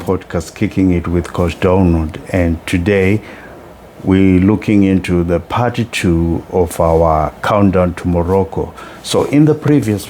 podcast, Kicking It with Coach Donald, and today we're looking into the part 2 of our countdown to Morocco. So in the previous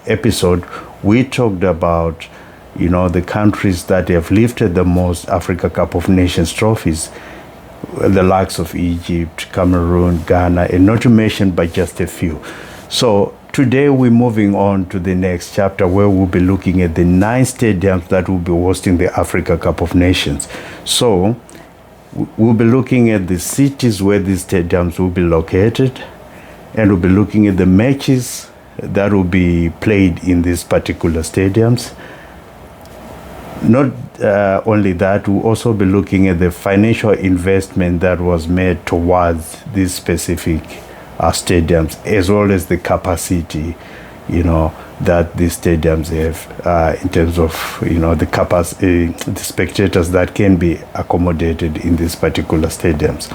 episode, we talked about the countries that have lifted the most Africa Cup of Nations trophies, the likes of Egypt, Cameroon, Ghana, and not to mention but just a few. So today we're moving on to the next chapter where we'll be looking at the 9 stadiums that will be hosting the Africa Cup of Nations. So we'll be looking at the cities where these stadiums will be located, and we'll be looking at the matches that will be played in these particular stadiums. Not only that, we'll also be looking at the financial investment that was made towards these specific stadiums, as well as the capacity, that these stadiums have in terms of, the capacity, the spectators that can be accommodated in these particular stadiums.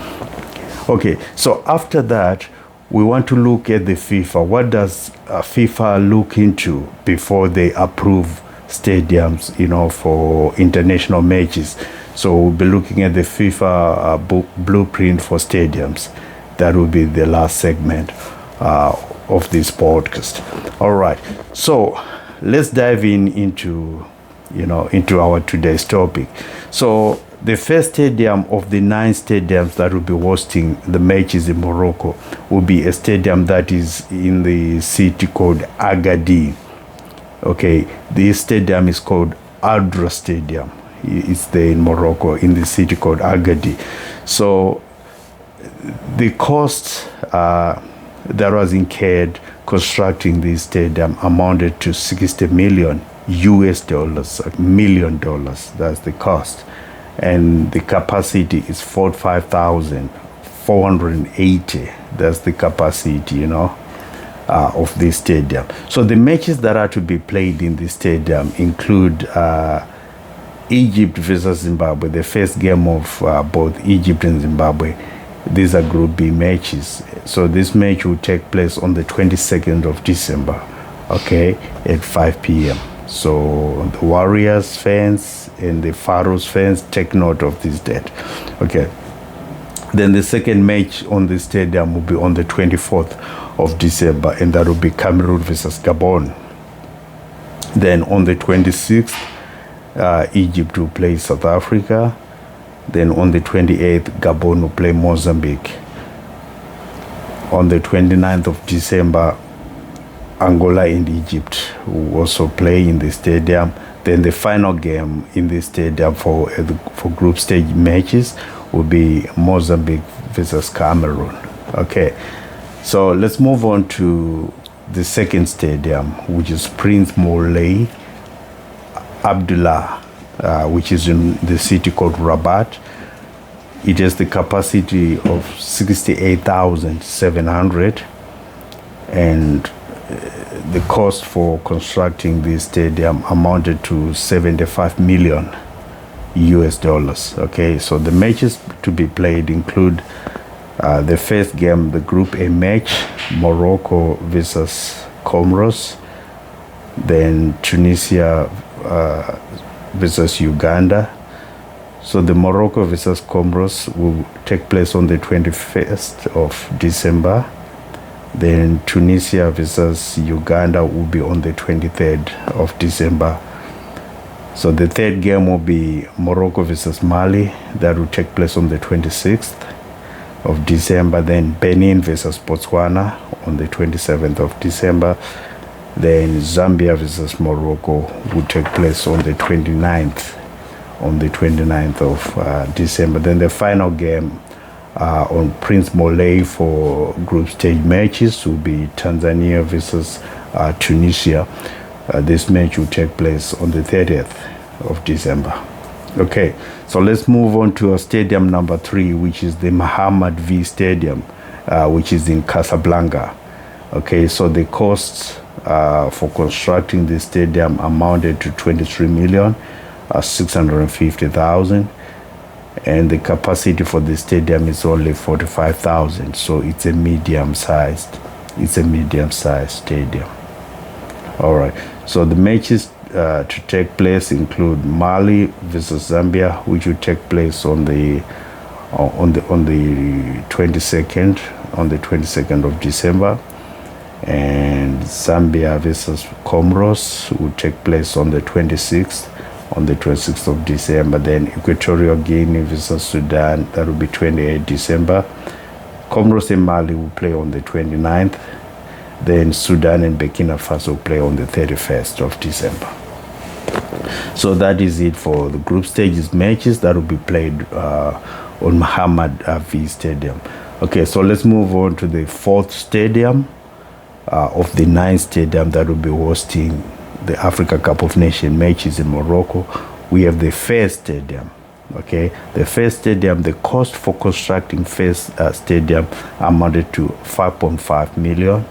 Okay, so after that, we want to look at the FIFA. What does FIFA look into before they approve stadiums, for international matches? So we'll be looking at the FIFA blueprint for stadiums. That will be the last segment of this podcast. All right, so let's dive into our today's topic. So the first stadium of the 9 stadiums that will be hosting the matches in Morocco will be a stadium that is in the city called Agadir. Okay, this stadium is called Adra Stadium. It's there in Morocco, in the city called Agadir. So the cost that was incurred constructing this stadium amounted to $60 million US, $1 million. That's the cost. And the capacity is 45,480. That's the capacity, of this stadium. So the matches that are to be played in this stadium include Egypt versus Zimbabwe, the first game of both Egypt and Zimbabwe. These are Group B matches. So this match will take place on the 22nd of December, okay, at 5 p.m. So the Warriors fans and the Pharaohs fans, take note of this date, okay. Then the second match on the stadium will be on the 24th of December, and that will be Cameroon versus Gabon. Then on the 26th, Egypt will play South Africa. Then on the 28th, Gabon will play Mozambique. On the 29th of December, Angola and Egypt will also play in the stadium. Then the final game in the stadium for group stage matches will be Mozambique versus Cameroon. Okay, so let's move on to the second stadium, which is Prince Moulay Abdullah, which is in the city called Rabat. It has the capacity of 68,700, and the cost for constructing this stadium amounted to $75 million US. Okay, so the matches to be played include the first game, the Group A match, Morocco versus Comoros. Then Tunisia versus Uganda. So the Morocco versus Comoros will take place on the 21st of December. Then Tunisia versus Uganda will be on the 23rd of December. So the third game will be Morocco versus Mali. That will take place on the 26th of December. Then Benin versus Botswana on the 27th of December. Then Zambia versus Morocco will take place on the 29th of December. Then the final game on Prince Moulay for group stage matches will be Tanzania versus Tunisia. This match will take place on the 30th of December. Okay, so let's move on to stadium number 3, which is the Mohammed V Stadium, which is in Casablanca. Okay, so the costs for constructing this stadium amounted to $23,650,000, and the capacity for the stadium is only 45,000. So it's a medium-sized stadium. All right. So the matches to take place include Mali versus Zambia, which will take place on the 22nd of December, and Zambia versus Comoros will take place on the 26th of December. Then Equatorial Guinea versus Sudan, that will be 28th December. Comoros and Mali will play on the 29th. Then Sudan and Burkina Faso will play on the 31st of December. So that is it for the group stages matches that will be played on Muhammad V Stadium. Okay, so let's move on to the fourth stadium of the 9 stadium that will be hosting the Africa Cup of Nations matches in Morocco. We have the Fez Stadium. Okay, the Fez Stadium, the cost for constructing Fez Stadium amounted to 5.5 million,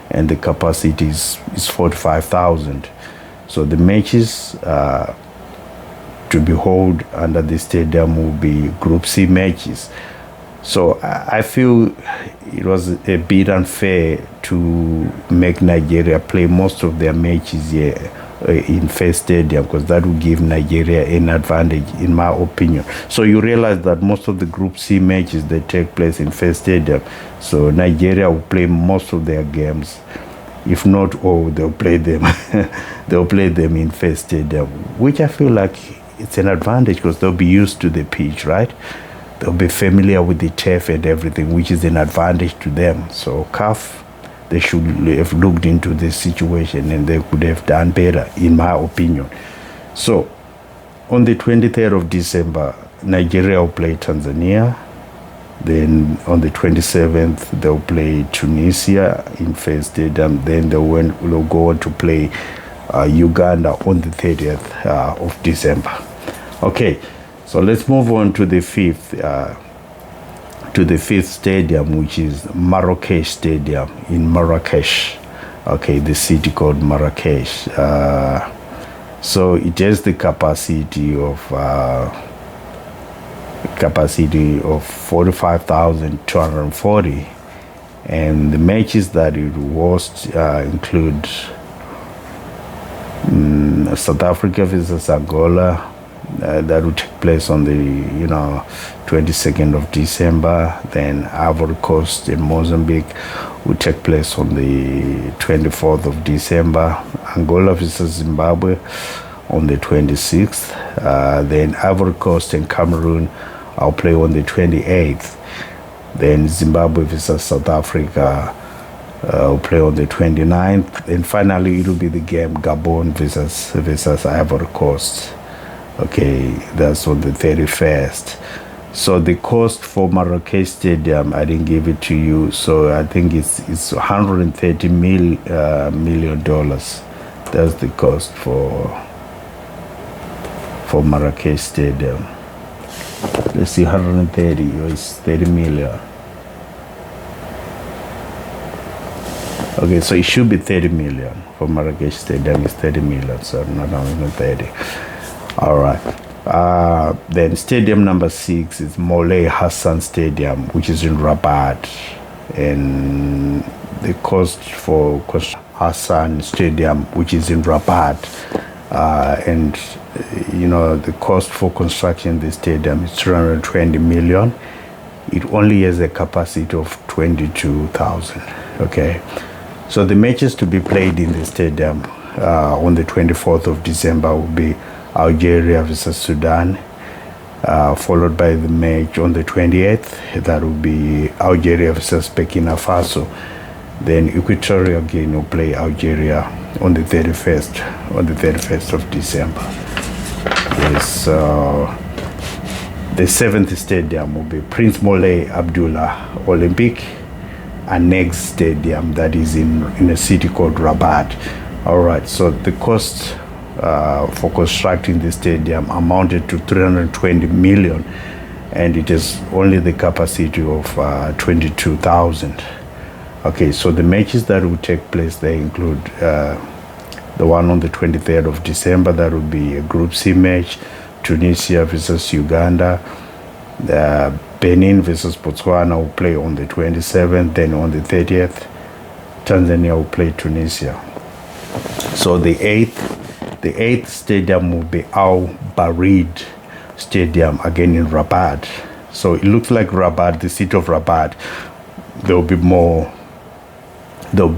and the capacity is 45,000. So the matches to be held under the stadium will be Group C matches. So I feel it was a bit unfair to make Nigeria play most of their matches here in Fez Stadium, because that would give Nigeria an advantage, in my opinion. So you realize that most of the Group C matches, they take place in Fez Stadium. So Nigeria will play most of their games. If not all, they'll play them. They'll play them in Fez Stadium, which I feel like it's an advantage, because they'll be used to the pitch, right? They'll be familiar with the turf and everything, which is an advantage to them. So CAF, they should have looked into this situation, and they could have done better, in my opinion. So on the 23rd of December, Nigeria will play Tanzania. Then on the 27th, they'll play Tunisia in Fez Stadium. Then they'll go on to play Uganda on the 30th of December. Okay, so let's move on to the fifth stadium, which is Marrakesh Stadium in Marrakesh. Okay, the city called Marrakesh. So it has the capacity of 45,240, and the matches that it hosts include South Africa versus Angola. That will take place on the 22nd of December. Then Ivory Coast and Mozambique will take place on the 24th of December. Angola versus Zimbabwe on the 26th. Then Ivory Coast and Cameroon I'll play on the 28th. Then Zimbabwe versus South Africa will play on the 29th. And finally, it will be the game Gabon versus Ivory Coast. Okay, that's on the 31st. So the cost for Marrakesh Stadium, I didn't give it to you. So I think it's $130 million. That's the cost for Marrakesh Stadium. Let's see, 130 or it's 30 million. Okay, so it should be 30 million for Marrakesh Stadium. It's 30 million, so not 130. All right. Then stadium number 6 is Moulay Hassan Stadium, which is in Rabat. And the cost for Hassan Stadium, which is in Rabat, and the cost for construction the stadium is 320 million. It only has a capacity of 22,000. Okay, so the matches to be played in the stadium on the 24th of December will be Algeria versus Sudan, followed by the match on the 28th. That will be Algeria versus Burkina Faso. Then Equatorial Guinea will play Algeria on the 31st of December. Yes, the 7th stadium will be Prince Moulay Abdullah Olympic Annex Stadium, that is in a city called Rabat. All right, so the cost for constructing the stadium amounted to 320 million, and it has only the capacity of 22,000. Okay, so the matches that will take place, they include the one on the 23rd of December. That will be a Group C match, Tunisia versus Uganda. Benin versus Botswana will play on the 27th. Then on the 30th, Tanzania will play Tunisia. So the 8th The 8th stadium will be Al Barid Stadium, again in Rabat. So it looks like Rabat, the city of Rabat, there'll be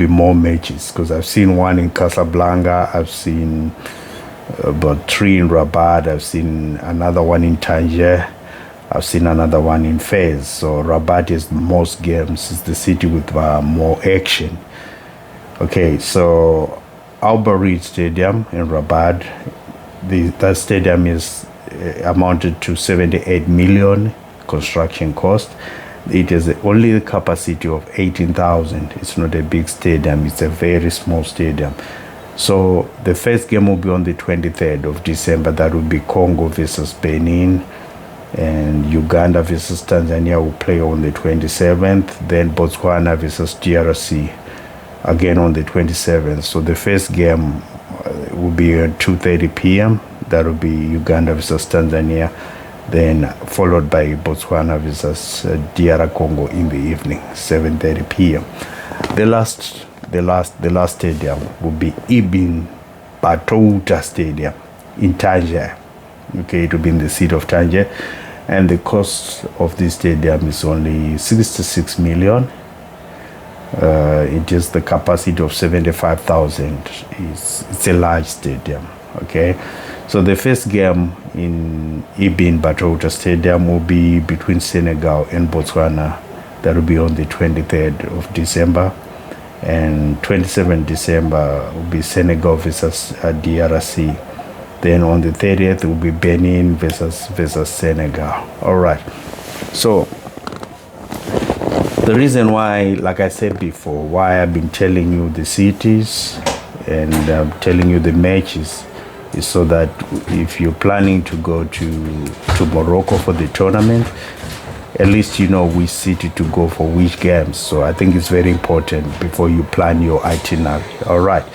more matches, because I've seen one in Casablanca, I've seen about 3 in Rabat, I've seen another one in Tangier, I've seen another one in Fez. So Rabat is the most games, it's the city with more action. Okay, so Al Barid Stadium in Rabat, that stadium is amounted to 78 million construction cost. It is only the capacity of 18,000. It's not a big stadium, it's a very small stadium. So the first game will be on the 23rd of December. That will be Congo versus Benin, and Uganda versus Tanzania will play on the 27th. Then Botswana versus DRC again on the 27th. So the first game will be at 2:30 p.m. That will be Uganda versus Tanzania, then followed by Botswana versus DR Congo in the evening, 7:30 p.m. The last stadium will be Ibn Battuta Stadium in Tangier. Okay, it will be in the city of Tangier, and the cost of this stadium is only 66 million. It is the capacity of 75,000. It's a large stadium. Okay, so the first game in Ibn Battuta Stadium will be between Senegal and Botswana. That will be on the 23rd of December, and 27th December will be Senegal versus DRC. Then on the 30th will be Benin versus Senegal. All right. So the reason why, like I said before, why I've been telling you the cities and telling you the matches is so that if you're planning to go to Morocco for the tournament, at least you know which city to go for which games. So I think it's very important before you plan your itinerary. All right.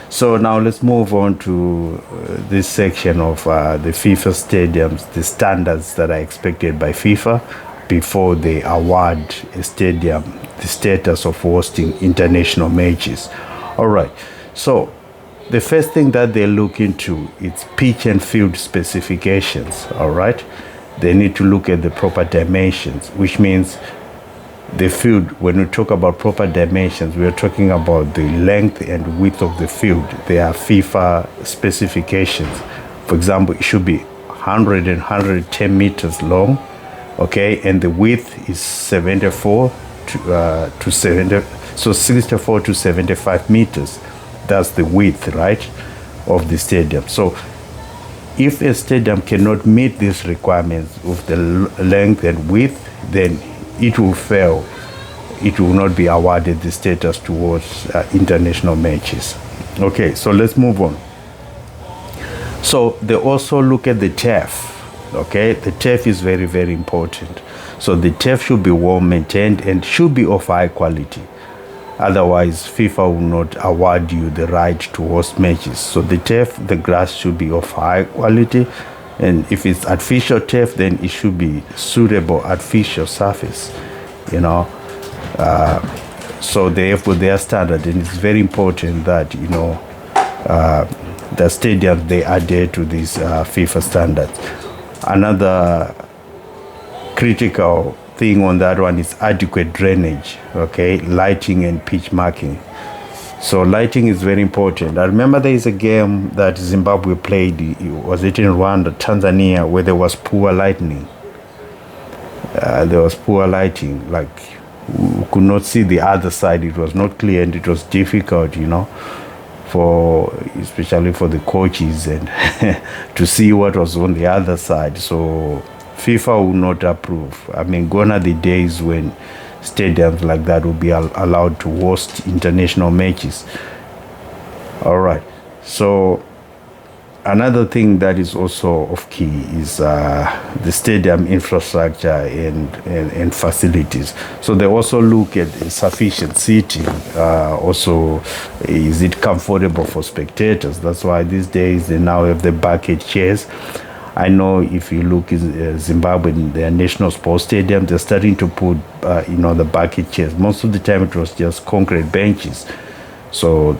So now let's move on to this section of the FIFA stadiums, the standards that are expected by FIFA before they award a stadium the status of hosting international matches. All right. So the first thing that they look into is pitch and field specifications. All right. They need to look at the proper dimensions, which means the field. When we talk about proper dimensions, we are talking about the length and width of the field. There are FIFA specifications. For example, it should be 100 and 110 meters long, okay, and the width is 74 to 70, so 64 to 75 meters. That's the width, right, of the stadium. So if a stadium cannot meet these requirements of the length and width, then it will fail. It will not be awarded the status towards international matches. Okay, so let's move on. So they also look at the turf. Okay, the turf is very, very important. So the turf should be well maintained and should be of high quality. Otherwise, FIFA will not award you the right to host matches. So the turf, the grass should be of high quality. And if it's artificial turf, then it should be suitable artificial surface, you know. So they have put their standard, and it's very important that, you know, the stadiums, they adhere to these FIFA standards. Another critical thing on that one is adequate drainage, okay, lighting and pitch marking. So lighting is very important. I remember there is a game that Zimbabwe played, was it in Rwanda, Tanzania, where there was poor lighting. There was poor lighting, like we could not see the other side. It was not clear and it was difficult, you know, especially for the coaches and to see what was on the other side. So FIFA will not approve. I mean, gone are the days when stadiums like that will be allowed to host international matches. All right. So another thing that is also of key is the stadium infrastructure and facilities. So they also look at sufficient seating. Also, is it comfortable for spectators? That's why these days they now have the bucket chairs. I know if you look in Zimbabwe, in their national sports stadium, they're starting to put, you know, the bucket chairs. Most of the time it was just concrete benches. So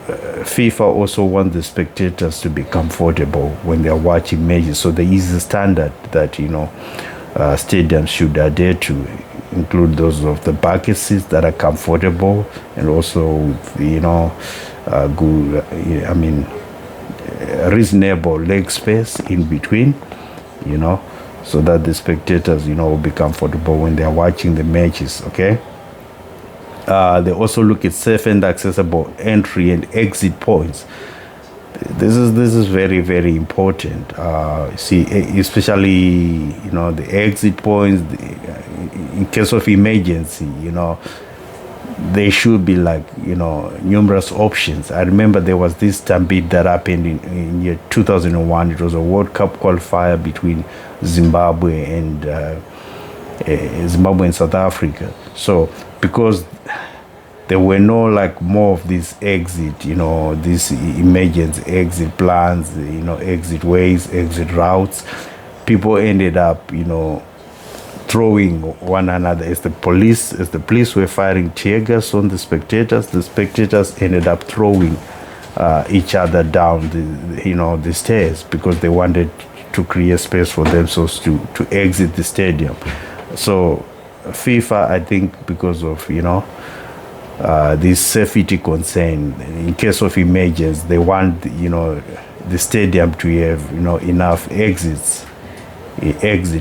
FIFA also want the spectators to be comfortable when they are watching matches. So there is a standard that stadiums should adhere to, include those of the bucket seats that are comfortable, and also good. Reasonable leg space in between, so that the spectators, will be comfortable when they are watching the matches. Okay. They also look at safe and accessible entry and exit points. This is very, very important. See, especially the exit points. In case of emergency, there should be numerous options. I remember there was this stampede that happened in year 2001. It was a World Cup qualifier between Zimbabwe and South Africa. So because there were no more of these exit, these emergency exit plans, exit ways, exit routes, people ended up, throwing one another. As the police were firing tear gas on the spectators ended up throwing each other down the stairs, because they wanted to create space for themselves to exit the stadium. So FIFA, I think, because of this safety concern, in case of emergency, they want the stadium to have enough exit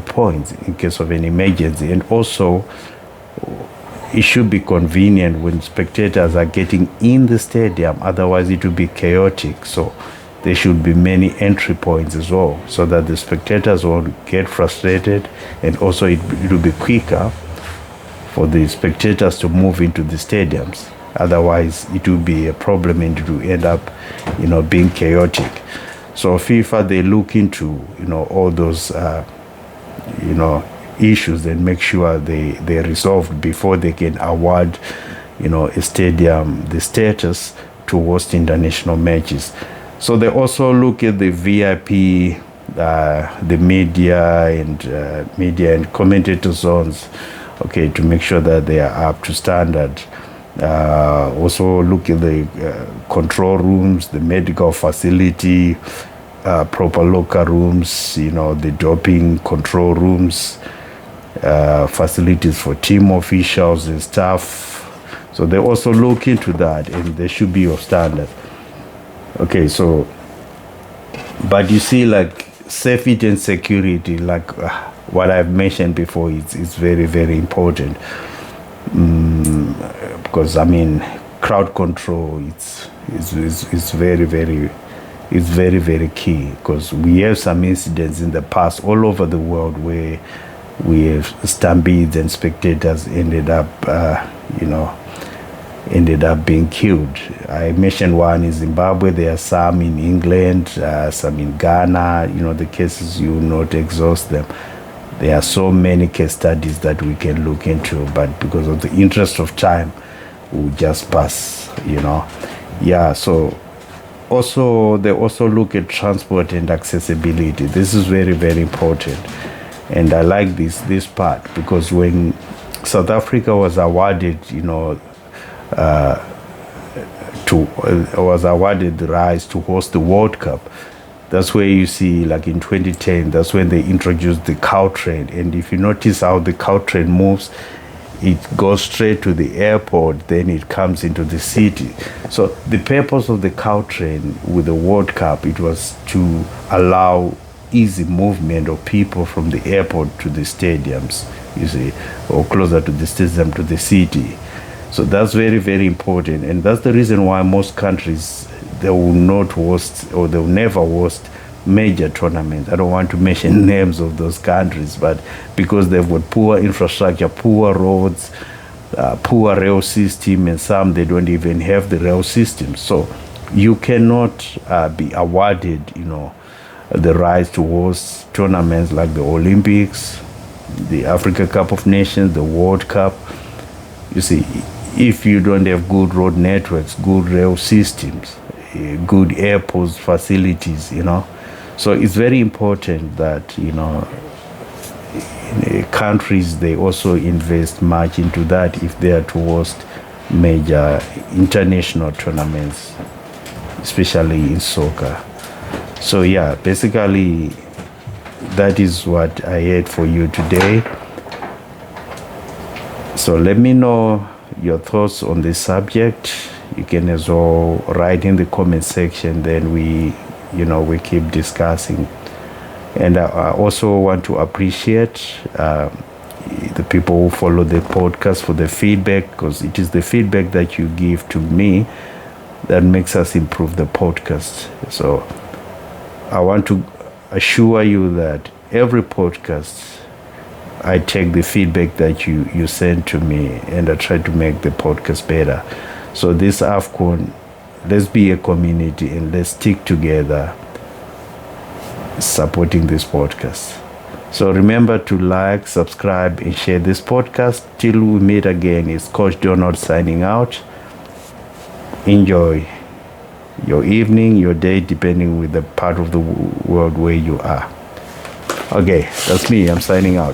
points in case of an emergency. And also, it should be convenient when spectators are getting in the stadium, otherwise it will be chaotic. So there should be many entry points as well, so that the spectators won't get frustrated, and also it will be quicker for the spectators to move into the stadiums. Otherwise it will be a problem, and it will end up being chaotic. So FIFA, they look into all those issues, and make sure they're resolved before they can award a stadium the status to host international matches. So they also look at the VIP, the media and commentator zones, okay, to make sure that they are up to standard. Also look at the control rooms, the medical facility, proper locker rooms, the doping control rooms, facilities for team officials and staff. So they also look into that, and they should be of standard. Okay, so, but you see, safety and security, what I've mentioned before, it's very, very important. Because crowd control, it's very, very, it's very, very key, because we have some incidents in the past all over the world where we have stampedes and spectators ended up being killed. I mentioned one in Zimbabwe. There are some in England, some in Ghana. The cases, you will not exhaust them. There are so many case studies that we can look into, but because of the interest of time, we'll just pass. Yeah. So they also look at transport and accessibility. This is very, very important, and I like this part, because when South Africa was awarded, was awarded the rights to host the World Cup, that's where you see, in 2010, that's when they introduced the cow train. And if you notice how the cow train moves, it goes straight to the airport, then it comes into the city. So the purpose of the cow train with the World Cup, it was to allow easy movement of people from the airport to the stadiums, or closer to the stadium, to the city. So that's very, very important. And that's the reason why most countries, they will not host, or they will never host major tournaments. I don't want to mention names of those countries, but because they've got poor infrastructure, poor roads, poor rail system, and some they don't even have the rail system. So you cannot be awarded, the right to host tournaments like the Olympics, the Africa Cup of Nations, the World Cup. You see, if you don't have good road networks, good rail systems, good airports facilities, So it's very important that, countries, they also invest much into that if they are to host major international tournaments. especially in soccer. So yeah, basically that is what I had for you today. So let me know your thoughts on this subject. You can as well write in the comment section, then we keep discussing. And I also want to appreciate the people who follow the podcast for the feedback, because it is the feedback that you give to me that makes us improve the podcast. So I want to assure you that every podcast, I take the feedback that you send to me and I try to make the podcast better. So this Afcon, let's be a community and let's stick together supporting this podcast. So remember to like, subscribe, and share this podcast. Till we meet again, it's Coach Donald signing out. Enjoy your evening, your day, depending with the part of the world where you are. Okay, that's me. I'm signing out.